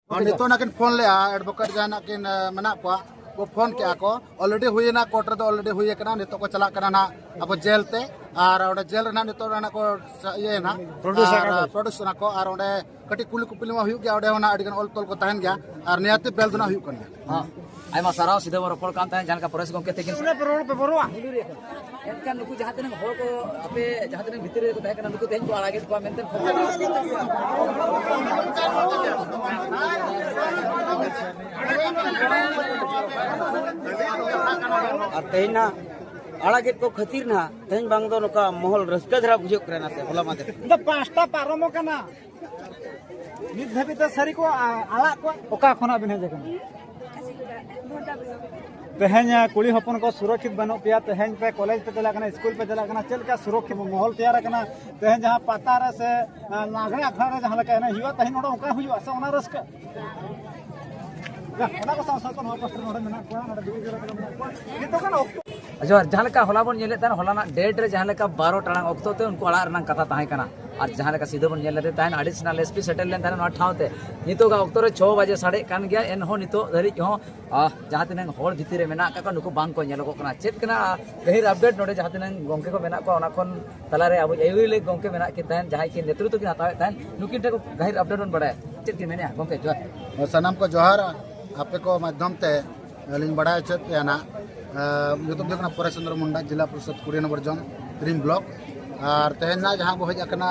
नितो नाकिन फोन ले एडवोकेट जहां नाकिन मना को फोन के को ऑलरेडी हुईना कोर्ट रे ऑलरेडी हुई कना नितो को चला कना ना अब जेल ते और ओडे जेल ना नितो ना को ये ना प्रोड्यूस ना को और ओडे कटी कुली कुपली मा हुई गया ओडे ना अडिगन ऑल तोल को तहन गया और नियति बेल दुना हुई कन हां आयमा साराव सीधा रोपड़ कान तहन जान का प्रेस गमके तेकिन पे बरोआ एनका नुकु जहां तने होर को अपे जहां तने भीतर को तहन कना नुकु तेन को आगे को मेनते और तेना आड़ागे को खतीर ना तेन बांग दो नका महल रस्का धरा बुझो करना से होला माते द पांचटा पारमो कना नित धाबिते सारी को आला को ओका खना बिन हे जकन तेहन कुड़ी हपन को सुरक्षित बनो पिया तेहन पे कॉलेज पे चला कना स्कूल पे चला कना चल का सुरक्षित माहौल तैयार कना तेहन जहां पता रे से नागरे अखड़ा रे जहां लका ना हिवा तहन नोडो ओका हुई आसा ओना रस्का ओना को साथ को पास्टर नोडे मेना को नोडे बिगि जरा को नितो कना अजर जहां लका होला बन नेले तन होला ना डेट रे जहां लका 12 टांग ऑक्टो ते उनको अड़ा रना कथा ताहे कना और जहां लका सीधे बन नेले ताहे एडिशनल एसपी सेटल लेन ताहे ना ठावते नितो का ऑक्टो रे 6 बजे साढ़े कान गया एन हो नितो धरी हो जहां तिन होड़ भीतर मेना का नुको बांग को नेलो को कना चेत कना गहिर अपडेट नोडे जहां तिन गमके को मेना को ओना खन तलारे अब एवरी ले गमके मेना के ताहे जहां के नेतृत्व की हतावे ताहे नुकिन टे को गहिर अपडेट बन बड़ाय चेत के मेने गमके जोहार सनम को जोहार आपे को माध्यम ते लिंग बड़ा चेत याना यूट्यूब देखना परेश चंद्र मुंडा जिला परिषद 20 नंबर जोन क्रीम ब्लॉक और तेहन ना जहां बो हज कना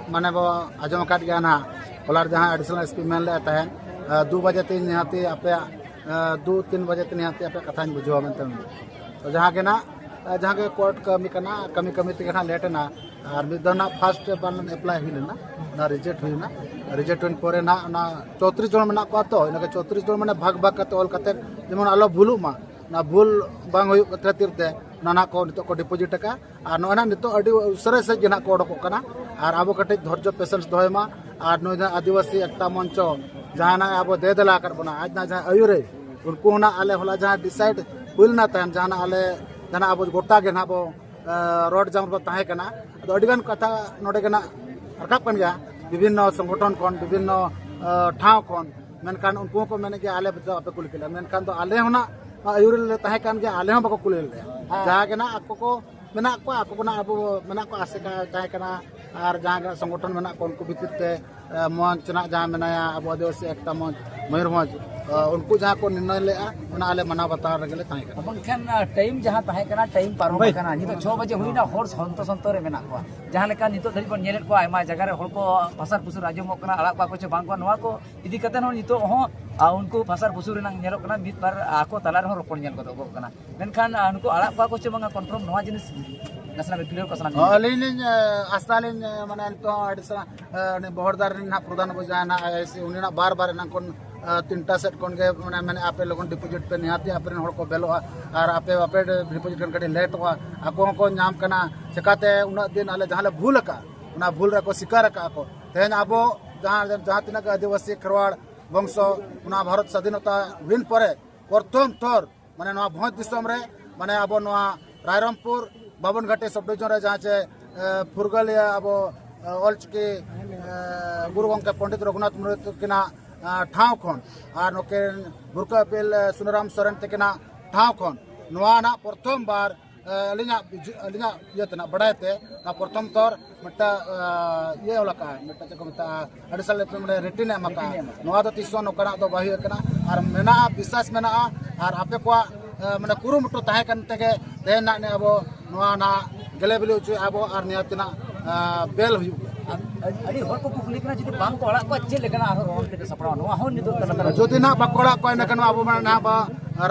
माने बो आजम काट गया ना होलार जहां एडिशनल एसपी मेन ले ताहेन 2 बजे तीन निहाती आपे 2-3 बजे तीन निहाती आपे कथा बुझो मेनते तो जहां के ना जहां के कोर्ट कमी कमी ते ना लेट ना और मिदना फर्स्ट पालन अप्लाई हुई लेना ना रिजेक्ट हुई ना रिजेक्ट होन परे ना 34 जन मना को तो इनके 34 जन माने भाग भाग कते ऑल कते जेमन आलो भूलु मा ना भूल बांग हुई खातिर ते ना को नितो को डिपोजिट का और नोना नितो अडी उसरे से जना को ओडको कना और अब कटे धैर्य पेशेंस दोयमा और नो आदिवासी एकता मंच जहाना अब दे देला कर बना आज ना जहां अयुरे उनको ना आले होला जहां डिसाइड हुल ना तहन जहां आले जना अब गोटा के ना बो रोड जाम ब ताहे कना तो अडिगन कथा नोडे कना रकाब कन गया विभिन्न संगठन कोन विभिन्न ठाव कोन मेनकान उनको को मैंने के आले बजा पे कुल केला मेनकान तो आले होना अयुरिल ताहे कान के आले हम बको कुलेल जहां के ना आको को मेना को ना अब मेना को आसे का ताहे कना और जहां संगठन मेना को उनको भीतर ते मंच ना जहां मेनाया अब आदिवासी एकता मंच मयूरभंज उनको जहां को निर्णय ले उना आले मना बता रगले ताहे कना बंखन टाइम जहां ताहे कना टाइम पारो कना नि तो 6 बजे हुई ना होर संतो रे मेना को जहां लेका नितो धरि बन नेले को आयमा जगह रे होर को फसर फुसुर आजमो कना अड़ा को छ बांग को नवा को इदी कते न नितो हो उनको फसर फुसुर ना नेलो कना मित बार आको तलार हो रोपण नेल को कना मेनखान उनको अड़ा को छ बांगा कंफर्म नवा जिनिस नेशनल क्लियर को सना अलिन आस्तालिन माने तो अडसा ने बहरदार ना प्रधान बजाना आईसी उनिना बार बार ना कोन 3टा सेट कोन के माने आपे लोगन डिपोजिट पे निहाती आपरे हड़ को बेलो और आपे डिपोजिट कन कटे लेट हुआ आको को नाम कना चकाते उना दिन आले जहां भूल का उना भूल रे को शिकार का को तेन आबो जहां तिना आदिवासी खरवाड़ वंश उना भारत स्वाधीनता विन परे प्रथम थोर माने नवा भोज दिसम रे माने आबो नवा रायरमपुर बाबन घाटे सब डिविजन रे जहां चे फुरगलिया आबो ऑलचिकी गुरु गंगा पंडित रघुनाथ मुर्मू किना ठाव खन और नोके बुरका पेल सुनराम सरन तकना ठाव खन नवा ना प्रथम बार अलिना ये तना बड़ाते ना प्रथम तौर मटा ये ओलका मटा चको मता अडसल पे रेटिन मका नवा तो तिसो नोकरा तो बाहि कना और मेना विश्वास मेना और आपे को माने कुरुमुटु ताहे कन तके देना ने अब नवा ना गेले बिलु छु अब और नियतना बेल हुई अड़ी होर को कुकली कना जति बांग को अड़ा को चे लेकना आरो रोन ते सपड़ा नवा हो नितो तला जति ना बकोड़ा को न कना अब ना बा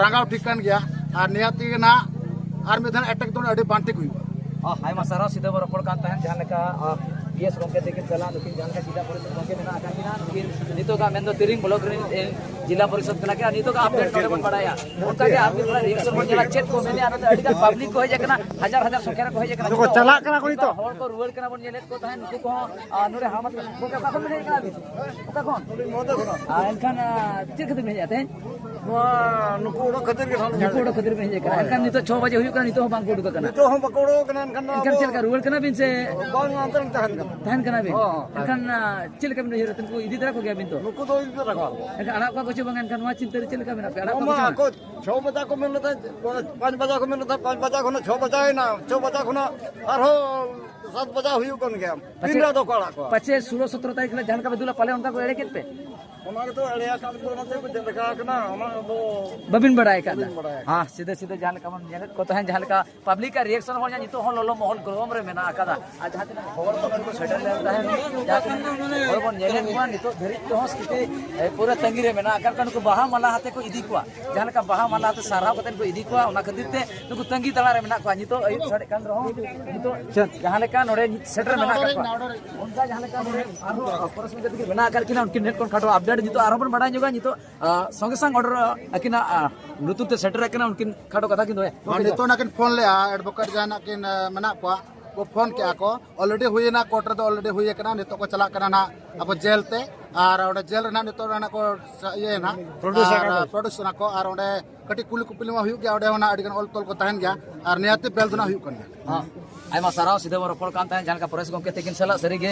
रांगाव ठिकन गया और नियति ना और मिधन अटैक तो अड़ी बांटिक हुई हाय मा सारा सीधा रोपड़ कान ताहन जहां लेका पीएस गमके तेकिन चला लेकिन जहां का जिला परिषद गमके मेना आका किना लेकिन नितो का मेन दो तिरिंग ब्लॉक रे जिला परिषद कना के नितो का अपडेट करे बन बड़ाया उनका के आदमी थोड़ा रिएक्शन बन जाला चेक को मेने आना तो अड़ी का पब्लिक को होय जकना हजार हजार संख्या को होय जकना देखो चला कना कोनी तो होर को रुवल कना बन नेले को ताहन नुको को नोरे हमत को का कोन मेने का ओका कोन एनखान चिरखद में जाते हैं नुकु उड़क खातिर के थाना नुकु उड़क खातिर पे हेज कना एनखान नितो 6 बजे हुयु कना नितो बांग को उडुक कना तो हम बकोड़ो कना एनखान एनखान चेल का रुवल कना बिन से बांग अंतर तहन कना बिन एनखान चेल का बिन हिरतन को इदी तरह को गया बिन तो नुकु तो इधर रखा एनखान अड़ा को कुछ बंग एनखान वा चिंता चेल का बिन पे अड़ा ओमा को 6 बजे को मिलता 5 बजे को मिलता 5 बजे को 6 बजे ना 6 बजे को आरो 7 बजे हुयु कन गया तीन दो कड़ा को पचे 16 17 तारीख ले जान का दुला पाले उनका को एड़े केत पे ओना तो एड़िया काम को ना को देखा कना ओना दो बबिन बड़ाय का हां सीधे सीधे जान का मन जगत को तो है जान का पब्लिक का रिएक्शन हो जानी तो हो लोलो मोहल ग्रोम रे मेना आकादा आ जहां तक खबर को सेटल लेता है जहां बन नेले को नितो धरि तो स्थिति पूरा तंगी रे मेना आकार कन को बाहा माला हाते को इदी को जान का बाहा माला हाते सारा कतन को इदी को ओना खातिर ते नुको तंगी तला रे मेना को नितो अयु साडे कान रहो नितो जहां लेका नोडे सेटर मेना का उनका जहां लेका नोडे आरो परस में के मेना आकार किना उनके नेट कोन खाटो अपडेट नितो आरो बन बड़ा जोगा नितो संगे संग ऑर्डर अकिना नुतु ते सेटर अकिना उनकिन खाटो कथा किन दोए नितो ना किन फोन ले एडवोकेट जाना किन मना को फोन के को ऑलरेडी हुई ना कोर्ट रे ऑलरेडी हुई कना नितो को चला कना ना अब जेल ते और ओडे जेल ना नितो ना को ये ना प्रोड्यूस ना को और ओडे कटी कुली कुपली मा हुई गया ओडे ना अडिगन ऑल तोल को तहन गया और नियति बेल दना हुई कन हां आयमा साराव सीधे रोपड़ कान तान जान का प्रेस गमके तेकिन सला सरीगे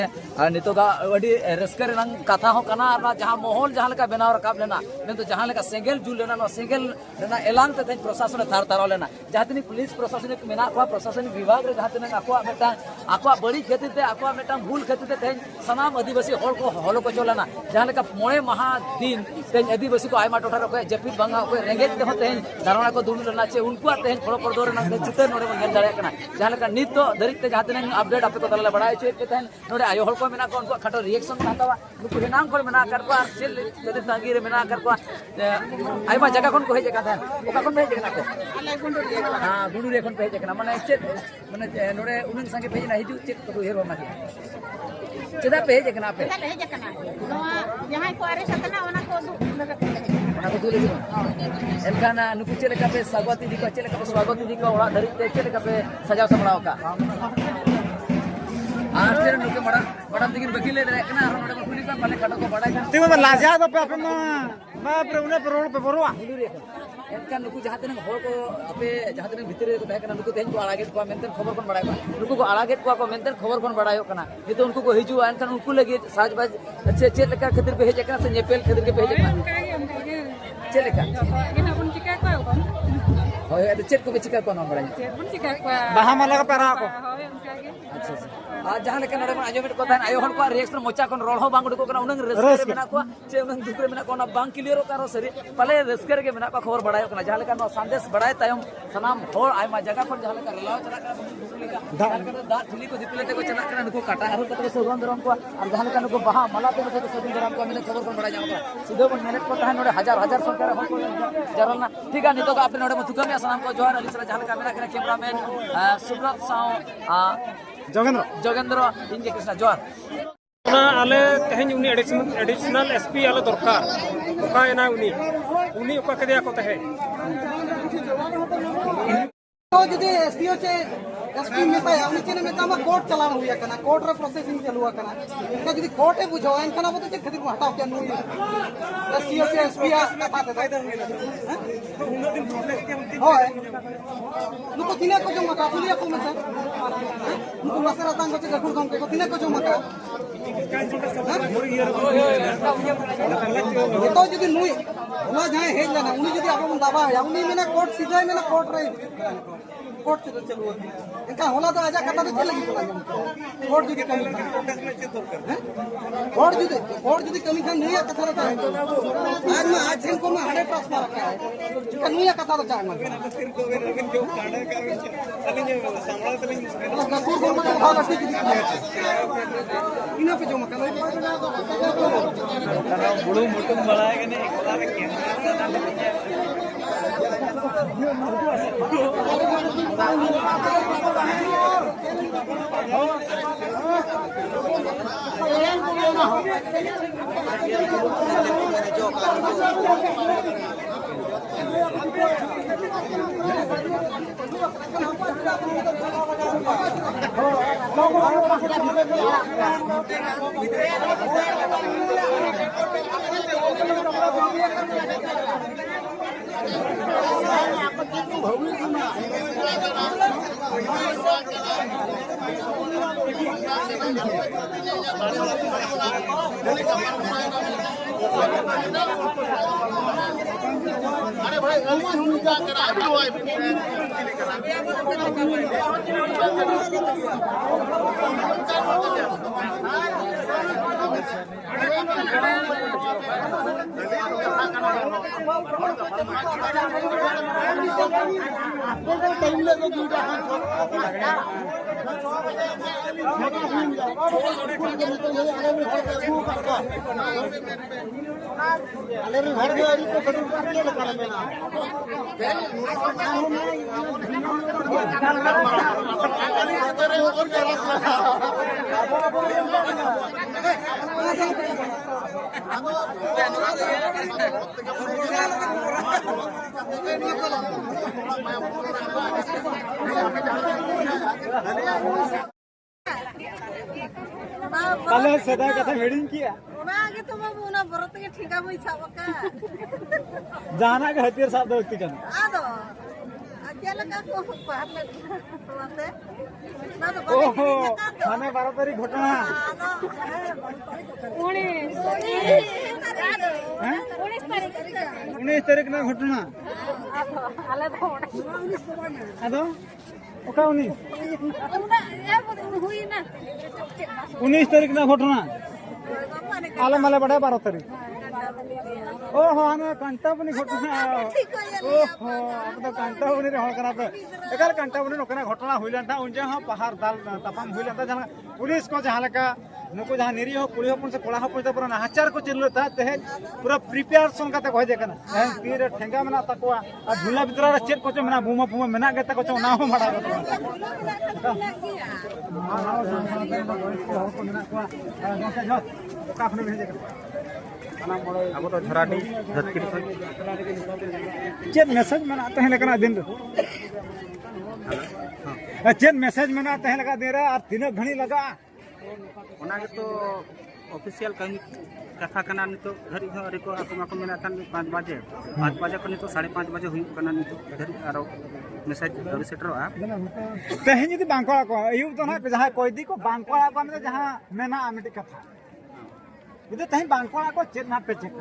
नितो गा अडी रस्कर रंग कथा हो कना और जहां माहौल जहां लका बनाव रकाब लेना मैं तो जहां लका सेंगल जुल लेना नो सेंगल रेना एलान ते प्रशासन थार तार लेना जहां तनी पुलिस प्रशासन के मेना को प्रशासन विभाग रे जहां तनी आको मेटा आको बड़ी खेती ते आको मेटा भूल खेती ते सनाम आदिवासी हॉल को हॉल को चलना जहां लका मोळे महा दिन ते आदिवासी को आयमा टोठा रे जपित बंगा को रेंगेज ते होते धारणा को दुल लेना चे उनको ते थोड़ा पर्दो रे ना चितर नोरे में गेल दाड़े कना जहां लका नित दरित जहां तने अपडेट आपे को तले बड़ाय छे पे तन नोडे आयो हल को मेना को उनको खाटो रिएक्शन तावा नुकु नाम को मेना कर को सेल जदि तांगी रे मेना कर को आइमा जगह कोन को हे जगह था ओका कोन पे जगह ना आले गुंडू रे हां गुंडू रे कोन पे जगह माने चेत माने नोडे उनन संगे भेजना हिजु चेक को हेरो ना चेदा पे जगह ना पे यहाँ को अरे सकना ओना को दूर एनखाना नुकु चेले का पे स्वागत दी को चेले का स्वागत दी को ओड़ा धरि ते चेले का पे सजाव सपड़ाव का आज तेरे नुके बड़ा दिगिन बकील ले रे कना नोडे को कुली का माने खाटो को बड़ा का तिमो लाजा तो पे आपे मा प्रेउने रोड पे बरुआ एनका नुकु जहां तने हर को आपे जहां तने भीतर को तहे कना नुकु तेन को आड़ागे को मेंटेन खबर कोन बड़ाय नुकु को आड़ागे को मेंटेन खबर कोन बड़ायो कना नितो उनको को हिजु एनका उनको लगे साजबाज अच्छे अच्छे लका खातिर पे हेजे कना से नेपेल खातिर के पे हेजे कना चले का ina pun cika ko ko होय अद चेक को चिका कोन बड़ाय pun cika ko बाहा माला का पेरा को hoy unka ge अच्छा आ जहां लेके नडे में आजो में को थान आयो हन को रिएक्शन मोचा कोन रोल हो बांग को कना उनंग रेस्कर मेना को चे उनंग दुकरे मेना कोना बांग क्लियर हो कारो सरी पले रेस्कर के मेना को खबर बड़ायो कना जहां लेके संदेश बड़ाय तायम सनाम होर आयमा जगह पर जहां लेके लाव चला का दुकली का जहां लेके दा ठिली को दिपले ते को चला कना नको काटा हर को सगन दरम को और जहां लेके नको बहा मला ते को सगन दरम को मेने खबर कोन बड़ाय जाम को सीधे बन मेने को थान नडे हजार हजार संख्या हो को जरल ना ठीक है नितो का आपने नडे में तुका में सनाम को जोहार अली सरा जहां लेके मेना कैमरामैन सुब्रत साव जोगेंद्र इंजे कृष्णा जोहार आले तेहन उनी एडिशनल एसपी आले दरकार ओका एना उनी ओका कदिया को तहे तो जदि एसपीओ चे एसपी मेता उनी चेने मेता मा कोर्ट चलान हुया कना कोर्ट रे प्रोसेसिंग चलुआ कना इनका जदि कोर्ट ए बुझो इनका ना बते खातिर हटाओ के नुई एसपीओ चे एसपी आ मेता दे होय नुको तिने को जो मका पुलिया को में सर नुको मसरा तांग को गखुर गम को तिने को जो मका तो जदि नुई ओला जाय हेज लेना उनी जदि आपन दाबा है उनी मेना कोर्ट सीधा मेना कोर्ट रे कोर्ट से चलू इनका होला तो आजा कथा तो चलेगी कोर्ट जदि कमी कोर्ट जदि कमी खान नहीं है कथा तो आज में आज को में 100% मार रखा है इनका नहीं है कथा तो चाहे मत इना पे जो मकान बुड़ू मुटुम बड़ाय के ने एकला में कैमरा ताले सदा कथा हेडिंग किया ᱚᱱᱟᱜᱮ ᱛᱚ ᱵᱟᱵᱩ ᱚᱱᱟ ᱵᱚᱨᱚᱛ ᱜᱮ ᱴᱷᱤᱠᱟ ᱵᱚᱭ ᱥᱟᱵ ᱟᱠᱟᱫ जाना के हथियार साथ दोस्ती करना ᱟᱫᱚ ᱪᱮᱫ ᱞᱮᱠᱟ ᱠᱚ ᱯᱟᱦᱟᱲ ᱞᱮ ᱛᱚᱣᱟᱛᱮ ᱚᱱᱟ ᱫᱚ ओहो थाने 12 तारीख घटना हैं 19 तारीख ना घटना ᱟᱞᱮ ᱫᱚ अदो ओका 19 ᱦᱩᱭᱱᱟ 19 तारीख ना घटना आले माले बड़ा 12 तारीख ओहो आने कांटाबनी घटना ओहो अब तो कांटाबनी रे होल करा पे एकर कांटाबनी नोकना घटना होइलन था उनजे हां पहाड़ दाल तपाम होइलन था जहां पुलिस को जहां लका नुको जहां निरी हो कुली होपन से कोला होपन से पूरा नाचार को चिल्लो था ते पूरा प्रिपेरेशन काते कह जे कना तीर ठेंगा मना तकवा आ झुला भितर रे चेक कोचो मना बुमा बुमा मना गते कोचो ना हो माडा गतो काफने भेजे अब तो झराडी धतकिर चेक मैसेज मना तहे लेकना दिन चेक मैसेज मना तहे लगा दे रहा और तीन घणी लगा तो ऑफिशियल कहीं कथा कना नितो घरी घरी को आपको मेना थान 5 बजे को नितो 5:30 बजे हुई कना नितो घरी आरो मैसेज घरी सेटरवा तहे जदी बांकोला को यू तो ना जहां कोई दी को बांकोला को में जहां मेना आमिटी कथा इदे तहे बांकोला को चेक ना पे चेक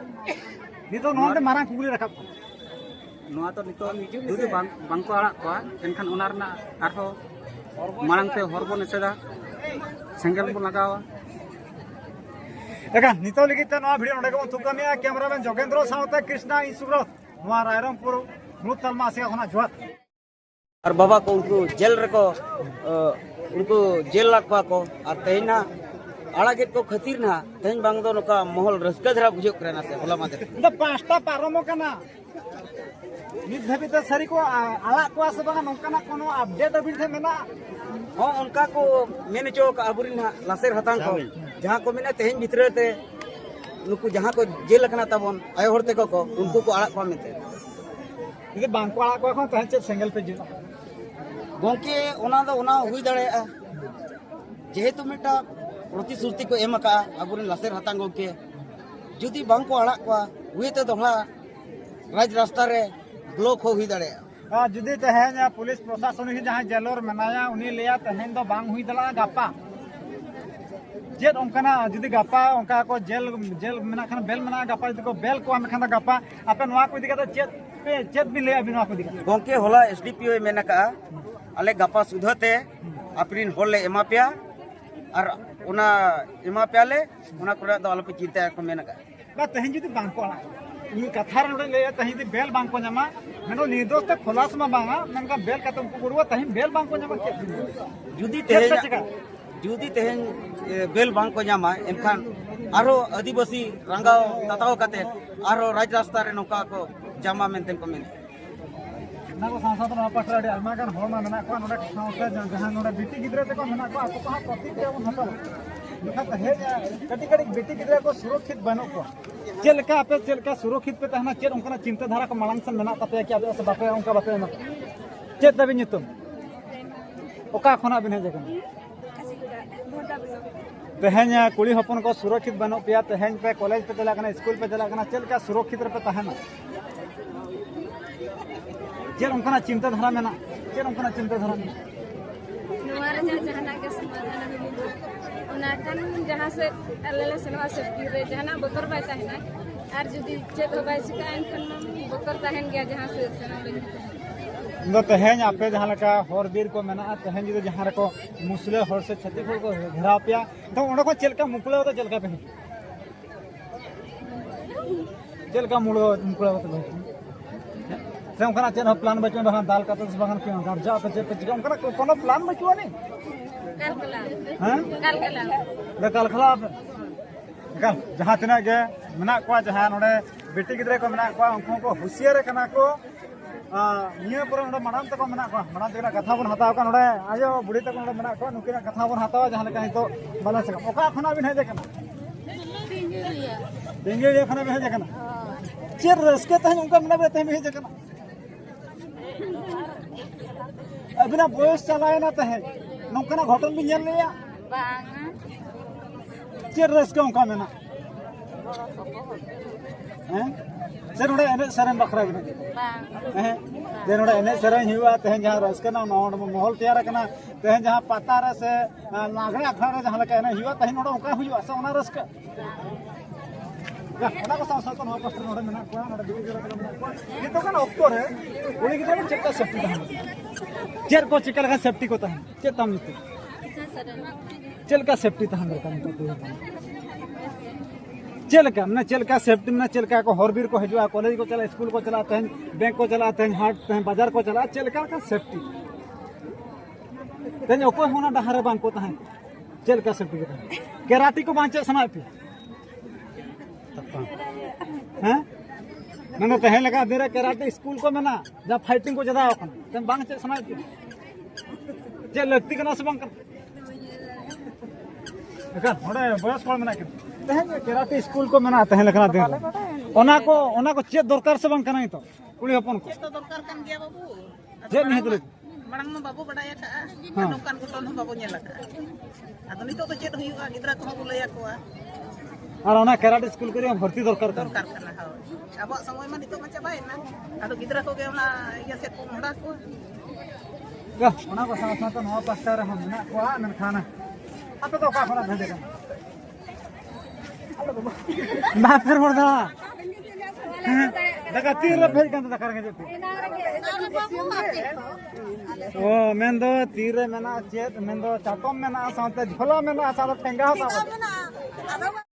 नितो नोंदे मारा कुगली रखा नोआ तो नितो दुदु बांको आड़ा को एनखान ओनारना आरो मारंग ते हरबो नेसेदा सेंगल बो लगावा एका नितो लिगित नोआ वीडियो नडे को थुकमिया कैमरामैन जोगेंद्र सावते कृष्णा इंसुग्रत नोआ रायरंगपुर मुत तलमा से खना जोत और बाबा को उनको जेल रखो उनको जेल रखवा को और तेना आड़ागे को खतीर ना तेन बांग दो नका महल रसका धरा बुझो करना से होला मादे द पांचटा पारमो कना नित धबित सरी को आला को से बांगा नोकना कोनो अपडेट अबिन थे मेना हां उनका को मेने चो का अबुरिन लासेर हतांग को जहां को मेना तेन भितरे ते नुकु जहां को जेल रखना तबन आय होरते को उनको को आड़ा को मेते इदे बांको आला को खन तहे सिंगल पे जिना गोंके ओना दो ओना हुई दड़े जेहेतु मेटा प्रतिश्रुति को एम का अबुरिन लासेर हतांग के जुदी बांको आड़ा को हुई ते दोहला राज रास्ता रे ब्लॉक हो हुई दड़े जुदी तहे पुलिस प्रशासन ही जहां जेलर मनाया उनी लिया तहे दो बांग हुई दला गापा जेद ओंकना जुदी गापा ओंका को जेल जेल मना खान बेल मना गापा जुदी को बेल को खान गापा आपे नवा को दिका तो चेत भी ले अभी नवा को दिका गोंके होला एसडीपीओ मेना का आले गापा सुधते अप्रिन होले एमापिया और उना एमापियाले उना कुरा दो आलोपे चिंता को मेना का बा तहे जुदी बांको आला इ कथा रे ले तहे जुदी बेल बांको नमा मेनो निर्दोष ते खुलास मा बांगा मेनका बेल का तुमको गुरुवा तहे बेल बांको नमा के जुदी तेहेन बेल बांग को जामा एनखान आरो आदिवासी रंगाव ताताव काते आरो राज रास्ता रे नोका को जामा मेनतेन को मेन ना को सांसद ना पटराडी आलमा गान होमा मेना को नोडा साउते जहां नोडा बिटी गिदरे ते को मेना को आपको कहां प्रतिक्रिया बन हतो देखा तहे कटी कटी बिटी गिदरे को सुरक्षित बनो को चेलका आपे चेलका सुरक्षित पे तहना चेर उनका चिंता धारा को मालंग सन मेना तपे कि आपे से बापे उनका बापे ना चेत दबि नितुम ओका खना बिन हे जगन तेहेन कुड़ी हपन को सुरक्षित बनो पिया तेहेन पे कॉलेज पे चला कना स्कूल पे चला कना चल का सुरक्षित पे तहना चेर उनका चिंता धारा मेना चेर उनका चिंता धारा ᱚᱱᱟ ᱠᱷᱟᱱ ᱡᱟᱦᱟᱸ ᱥᱮᱫ ᱟᱞᱮ ᱞᱮ ᱥᱮᱱᱚᱜᱼᱟ ᱥᱮᱯᱴᱤ ᱨᱮ ᱡᱟᱦᱟᱱᱟᱜ ᱵᱚᱛᱚᱨ ᱵᱟᱭ ᱛᱟᱦᱮᱱᱟ ᱟᱨ ᱡᱩᱫᱤ ᱪᱮᱫ ᱦᱚᱸ ᱵᱟᱭ ᱪᱤᱠᱟᱹᱜᱼᱟ ᱮᱱᱠᱷᱟन ᱵᱚᱛᱚर ᱛᱟᱦᱮᱱ ᱜᱮᱭᱟ ᱡᱟᱦᱟᱸ ᱥᱮᱫ ᱥᱮᱱᱚᱜ ᱞᱟᱹᱜᱤᱫ ᱫᱚ ᱛᱮᱦᱮᱧ ᱟᱯᱮ ᱡᱟᱦᱟᱸ ᱞᱮᱠᱟ ᱦᱚᱨ ᱵᱤᱨ ᱠᱚ ᱢᱮᱱᱟᱜᱼᱟ ᱛᱮᱦᱮᱧ ᱡᱩᱫᱤ ᱡᱟᱦᱟᱸ ᱨᱮᱠᱚ ᱢᱩᱥᱞᱟᱹ ᱦᱚᱲ ᱥᱮ ᱪᱷᱟᱹᱛᱤᱠ ᱦᱚᱲ ᱠᱚ ᱜᱷᱮᱨᱟᱣ ᱯᱮᱭᱟ ᱛᱚ ᱚᱸᱰᱮ ᱠᱷᱚᱱ ᱪᱮᱫ ᱞᱮᱠᱟ ᱢᱩᱠᱞᱟᱹᱣ ᱫᱚ ᱪᱮᱫ ᱞᱮᱠᱟ ᱯᱮ चल का मुड़ो मुकड़ा बता से उनका चेन प्लान बचो बहां दाल का तो बहां के गर्जा पे चेक चिका उनका कोनो प्लान बचो नहीं कल खला कल जहां तना के मना को जहां नोडे बेटी गिदरे को मना को उनको को हुसियार कना को निया पर नोडे मनाम तक मना को मनाम तक कथा बन हताव का नोडे आयो बुढ़ी तक नोडे मना को नुकिना कथा बन हताव जहां लेका तो बाला से ओका खना बिन हे देखना डेंगे खना बिन हे देखना चेर रसके तहन उनका मना बे तहन हे देखना अबिना बॉयस चलाए ना तहन नौकना घटन भी ñel लिया चेर रसके उनका मेना हैं से नोडे एने सरन बखरा बिना हैं जे नोडे एने सरन हुआ तहन जहां रसके ना नोड महल तैयार करना तहन जहां पता रे से लागरे अखरा रे जहां लका एने हुआ तहन नोडे उनका हुआ से ओना रसके ओना को साथ साथ नोड कष्ट नोडे मेना को नोडे बिगि जरा मेना को ये तो कना ऑक्टो रे उनी के जरा चेक का सेफ्टी तहन चेर को चेक लगा सेफ्टी को तहन के तम निते चल का सेफ्टी तहन दरकार तो चल का ना चल का सेफ्टी ना चल का को हरबीर को हजुआ कॉलेज को चला स्कूल को चलाते हैं बैंक को चलाते हैं हाट बाजार को चला चल का सेफ्टी तेन ओको होना डहारे बांग को तहन चल का सेफ्टी को केराटी को बांचे सना पे हैं ना तहन लगा दे रे केराटी स्कूल को मेना जा फाइटिंग को जदा अपन तेन बांग चे सना पे चल लगती कना से बांग कर देखा थोड़े बयस कोल मेना के तहन केराटी स्कूल को मेना तहन लखना दे ओना को चेक दरकार से बांग कनाई तो कुड़ी हपन को तो दरकार kan gया बाबू जे नहीं तो मांग में बाबू बडाया का नोकान गोटन हो बाबू नेला का आदो नितो तो चेक हुआ गिदरा को हो लया को और ओना केराटी स्कूल करी भर्ती दरकार दरकार kana हो अब समय में नितो मचा बाय ना आदो गिदरा को गे ओना या से को मोड़ा को ओना को साथ साथ नवा पास्ता रे हम ना को नन खाना अब तो का खरा भेजे ना फिर मोरदा देखा तीर रे भेजกันदरकार के जते ओ मेंदो तीर रे मेना चेत मेंदो चाटम मेना साथे झोला मेना साथे ठेंगा सा